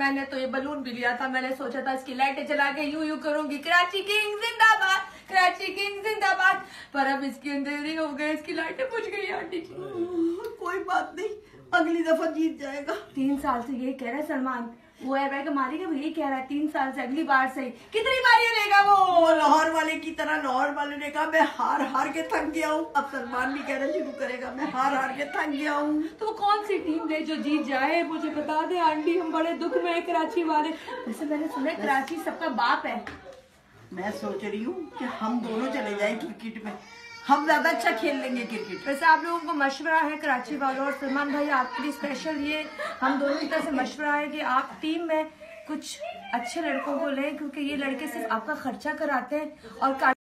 मैंने तो ये बलून भी लिया था, मैंने सोचा था इसकी लाइटें जला के यूं करूंगी, कराची किंग जिंदाबाद, कराची किंग जिंदाबाद, पर अब इसकी अंधेरी हो गई, इसकी लाइटें बुझ गई आंटी जी। कोई बात नहीं, अगली दफा जीत जाएगा। 3 साल से यही कह रहा है सलमान, वो है मारेगा, वो यही कह रहा है 3 साल से, अगली बार से कितनी बार लेगा वो लाहौर वाले की तरह। लाहौर वाले ने कहा मैं हार हार के थक गया हूँ, अब सलमान भी कहना शुरू करेगा मैं हार हार के थक गया हूँ। तो वो कौन सी टीम ले जो जीत जाए, मुझे बता दे आंटी, हम बड़े दुख में है कराची वाले। वैसे मैंने सुना कराची सबका बाप है। मैं सोच रही हूँ कि हम दोनों चले जाएं क्रिकेट में, हम ज्यादा अच्छा खेल लेंगे क्रिकेट। वैसे आप लोगों को मशवरा है कराची वालों और सलमान भाई आपके लिए स्पेशल ये हम दोनों की तरफ से मशवरा है कि आप टीम में कुछ अच्छे लड़कों को लें, क्योंकि ये लड़के सिर्फ आपका खर्चा कराते हैं और